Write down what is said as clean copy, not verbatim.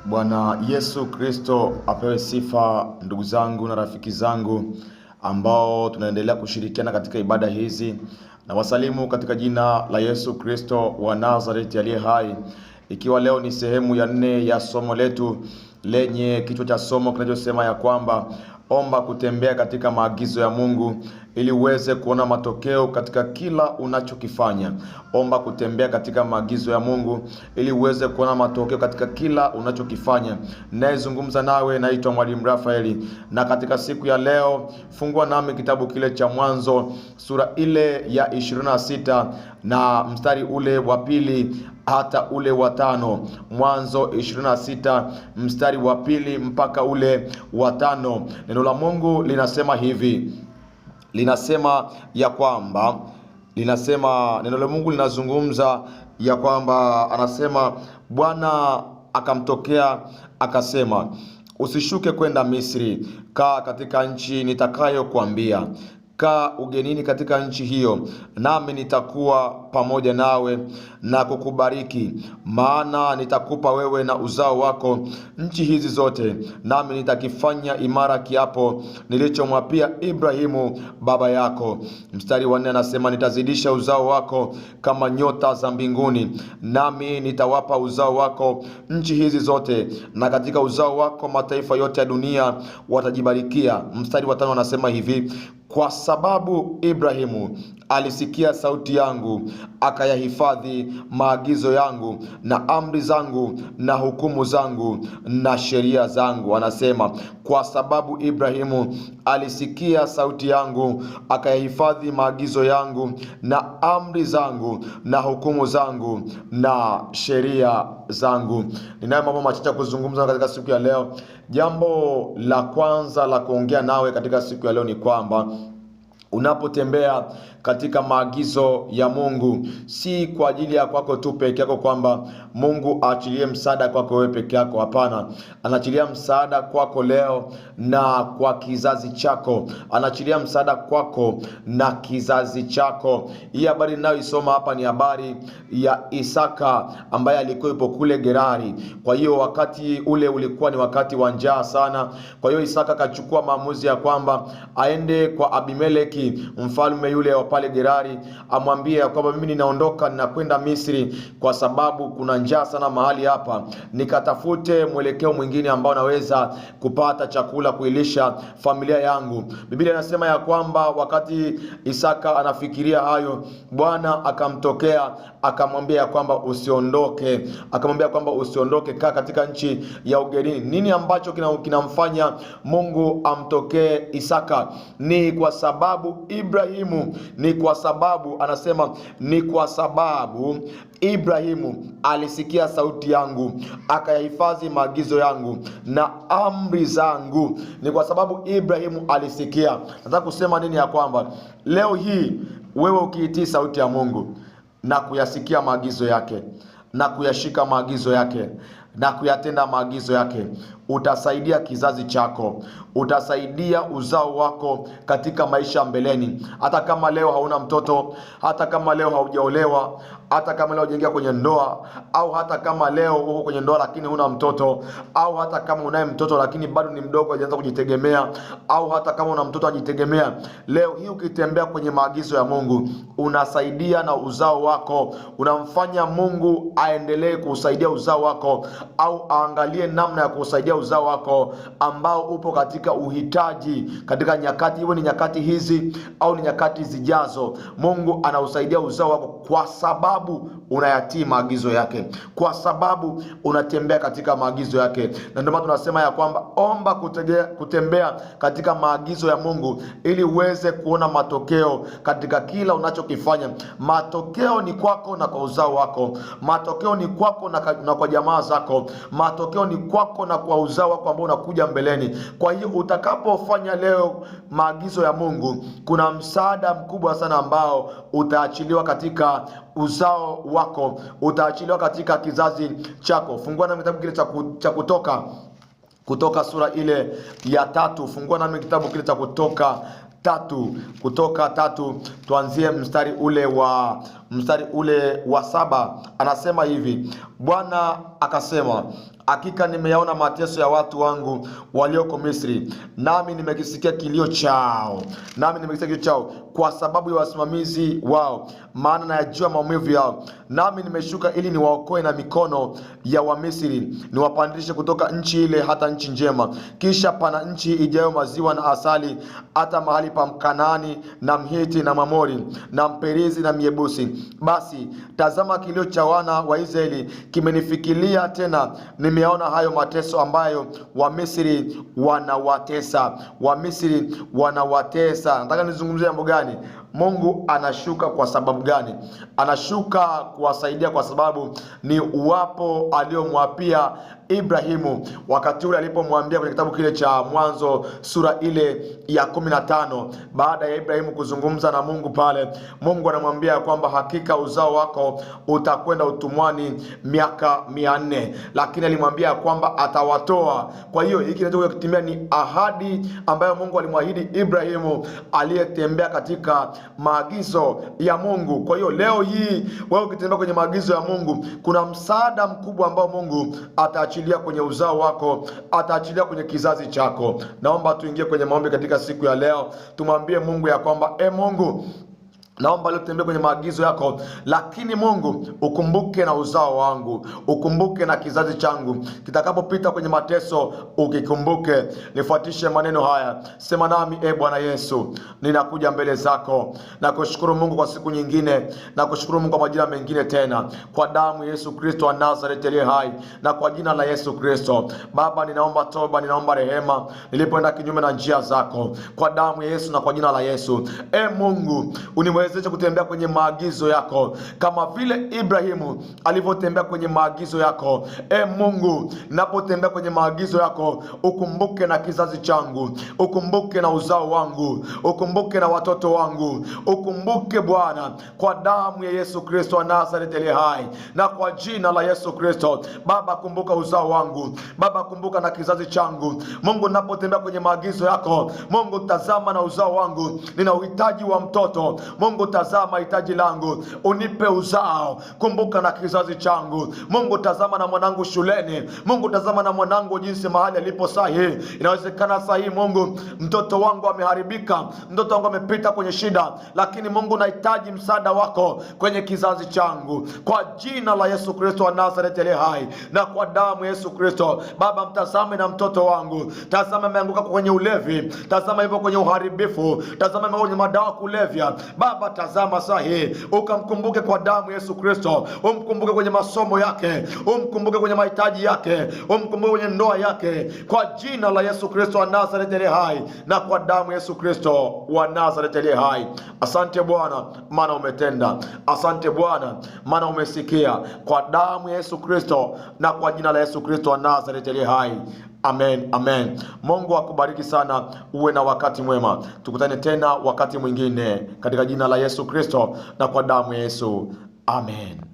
Bwana Yesu Kristo apewe sifa. Ndugu zangu na rafiki zangu ambao tunaendelea kushirikiana katika ibada hizi, na wasalimu katika jina la Yesu Kristo wa Nazareti aliye hai. Ikiwa leo ni sehemu ya 4 ya somo letu lenye kichwa cha somo kinachosema ya kwamba omba kutembea katika maagizo ya Mungu ili uweze kuona matokeo katika kila unachokifanya. Omba kutembea katika maagizo ya Mungu ili uweze kuona matokeo katika kila unachokifanya. Ninayezungumza nawe naitwa Mwalimu Rafaeli, na katika siku ya leo fungua nami kitabu kile cha Mwanzo sura ile ya 26 na mstari ule wa 2 hata ule wa 5. Mwanzo 26 mstari wa 2 mpaka ule wa 5. Neno la Mungu linasema hivi. Neno la Mungu linazungumza ya kwamba anasema, Bwana akamtokea akasema, usishuke kwenda Misri, kaa katika nchi nitakayokuambia. Kaa ugenini katika nchi hiyo, nami nitakuwa pamoja nawe na kukubariki, maana nitakupa wewe na uzao wako nchi hizi zote, nami nitakifanya imara kiapo nilichomwapia Ibrahimu baba yako. Mstari wa 4 anasema, nitazidisha uzao wako kama nyota za mbinguni, nami nitawapa uzao wako nchi hizi zote, na katika uzao wako mataifa yote ya dunia watajibarikia. Mstari wa 5 anasema hivi, kwa sababu Ibrahimu alisikia sauti yangu, akayahifadhi maagizo yangu na amri zangu na hukumu zangu na sheria zangu. Anasema, kwa sababu Ibrahimu alisikia sauti yangu, akayahifadhi maagizo yangu na amri zangu na hukumu zangu na sheria zangu. Ninayo mambo machache kuzungumza katika siku ya leo. Jambo la kwanza la kuongea nawe katika siku ya leo ni kwamba unapotembea katika maagizo ya Mungu, si kwa ajili ya kwako tu peke yako, kwamba Mungu aachilie msaada kwako wewe peke yako. Hapana, anaachilia msaada kwako leo na kwa kizazi chako. Anaachilia msaada kwako na kizazi chako. Hii habari ninayoisoma hapa ni habari ya Isaka ambaye alikuwa yupo kule Gerari. Kwa hiyo wakati ule ulikuwa ni wakati wa njaa sana. Kwa hiyo Isaka akachukua maamuzi ya kwamba aende kwa Abimeleki, mfalme yule wa pale Gerari, amwambie kwamba mimi ninaondoka, ninakwenda Misri kwa sababu kuna njaa sana mahali hapa, nikatafute mwelekeo mwingine ambao naweza kupata chakula kuilisha familia yangu. Biblia inasema ya kwamba wakati Isaka anafikiria hayo, Bwana akamtokea akamwambia kwamba usiondoke, kaa katika nchi ya ugenini. Nini ambacho kinamfanya Mungu amtokee Isaka? Ni kwa sababu Ibrahimu, ni kwa sababu Ibrahimu alisikia sauti yangu, akayahifadhi maagizo yangu na amri zangu. Ni kwa sababu Ibrahimu alisikia. Nataka kusema nini? Ya kwamba leo hii wewe ukiitii sauti ya Mungu na kuyasikia maagizo yake na kuyashika maagizo yake na kuyatenda maagizo yake, utasaidia kizazi chako, utasaidia uzao wako katika maisha mbeleni. Hata kama leo hauna mtoto, hata kama leo haujaolewa, hata kama leo hujaingia kwenye ndoa, au hata kama leo uko kwenye ndoa lakini huna mtoto, au hata kama unaye mtoto lakini bado ni mdogo hajaanza kujitegemea, au hata kama una mtoto ajitegemea, leo hii ukitembea kwenye maagizo ya Mungu, unasaidia na uzao wako. Unamfanya Mungu aendelee kusaidia uzao wako, au aangalie namna ya kusaidia uzao wako ambao upo katika uhitaji katika nyakati, iwe ni nyakati hizi au ni nyakati zijazo. Mungu anausaidia uzao wako kwa sababu unayatii maagizo yake, kwa sababu unatembea katika maagizo yake. Na ndio maana tunasema ya kwamba omba kutembea katika maagizo ya Mungu ili uweze kuona matokeo katika kila unachokifanya. Matokeo ni kwako na kwa uzao wako. Matokeo ni kwako na kwa jamaa zako. Matokeo ni kwako na kwa uzao wako ambao unakuja mbeleni. Kwa hiyo utakapofanya leo maagizo ya Mungu, kuna msaada mkubwa sana ambao utaachiliwa katika uzao wako, utaachiliwa katika kizazi chako. Fungua na kitabu kile cha Kutoka sura ile ya 3. Fungua nami kitabu kile cha Kutoka 3 tuanzie mstari ule wa 7. Anasema hivi, Bwana akasema, hakika nimeyaona mateso ya watu wangu walioko Misri, nami nimekisikia kilio chao, kwa sababu ya wasimamizi wao, maana nayajua maumivu yao. Nami nimeshuka ili niwaokoe na mikono ya Wamisri, niwapandishe kutoka nchi ile hata nchi njema, kisha pana nchi ijayo maziwa na asali, hata mahali pa Mkanaani na Mhiti na Mwamori na Mperizi na Myebusi. Basi tazama, kilio cha wana wa Israeli kimenifikilia tena, nimeona hayo mateso ambayo Wamisri wanawatesa. Nataka nizungumzie jambo gani? Mungu anashuka kwa sababu gani? Anashuka kuwasaidia kwa sababu ni uwapo aliyomwapia Ibrahimu wakati ule alipomwambia kwenye kitabu kile cha Mwanzo sura ile ya 15. Baada ya Ibrahimu kuzungumza na Mungu pale, Mungu anamwambia kwamba hakika uzao wako utakwenda utumwani miaka 400, lakini alimwambia kwamba atawatoa. Kwa hiyo hiki kinachokuja kutimia ni ahadi ambayo Mungu alimwahidi Ibrahimu aliyetembea katika maagizo ya Mungu. Kwa hiyo leo hii wewe ukitembea kwenye maagizo ya Mungu, kuna msaada mkubwa ambao Mungu ataachilia kwenye uzao wako, ataachilia kwenye kizazi chako. Naomba tuingie kwenye maombi katika siku ya leo. Tumwambie Mungu ya kwamba Mungu, naomba leo tutembee kwenye maagizo yako, lakini Mungu ukumbuke na uzao wangu, ukumbuke na kizazi changu. Kitakapopita kwenye mateso ukikumbuke. Nifuatishe maneno haya, sema nami: Bwana Yesu, ninakuja mbele zako na kushukuru Mungu kwa siku nyingine, na kushukuru Mungu kwa majina mengine tena, kwa damu Yesu Kristo wa Nazareth aliye hai, na kwa jina la Yesu Kristo. Baba, ninaomba toba, ninaomba rehema nilipoenda kinyume na njia zako, kwa damu ya Yesu na kwa jina la Yesu. Mungu, uniwezeshe kutembea kwenye maagizo yako kama vile Ibrahimu alivyotembea kwenye maagizo yako. Mungu, ninapotembea kwenye maagizo yako, ukumbuke na kizazi changu, ukumbuke na uzao wangu, ukumbuke na watoto wangu, ukumbuke Bwana, kwa damu ya Yesu Kristo wa Nazareth aliye hai, na kwa jina la Yesu Kristo. Baba, kumbuka uzao wangu, Baba, kumbuka na kizazi changu. Mungu, ninapotembea kwenye maagizo yako, Mungu, tazama na uzao wangu. Nina uhitaji wa mtoto, Mungu, tazama hitaji langu, unipe uzao. Kumbuka na kizazi changu. Mungu, tazama na mwanangu shuleni. Mungu, tazama na mwanangu jinsi mahali alipo sahihi. Inawezekana sahihi, Mungu, mtoto wangu ameharibika, mtoto wangu amepita kwenye shida, lakini Mungu, nahitaji msaada wako kwenye kizazi changu, kwa jina la Yesu Kristo wa Nazareth aliye hai, na kwa damu ya Yesu Kristo. Baba, mtazame na mtoto wangu. Tazama ameanguka kwenye ulevi, tazama hivyo kwenye uharibifu, tazama kwenye madawa kulevya. Baba, tazama sahi, ukamkumbuke kwa damu Yesu Kristo. Umkumbuke kwenye masomo yake, umkumbuke kwenye mahitaji yake, umkumbuke kwenye ndoa yake, kwa jina la Yesu Kristo wa Nazareth aliye hai, na kwa damu Yesu Kristo wa Nazareth aliye hai. Asante Bwana, maana umetenda. Asante Bwana, maana umesikia. Kwa damu ya Yesu Kristo na kwa jina la Yesu Kristo wa Nazareth aliye hai. Amen, amen. Mungu akubariki sana, uwe na wakati mwema. Tukutane tena wakati mwingine katika jina la Yesu Kristo na kwa damu ya Yesu. Amen.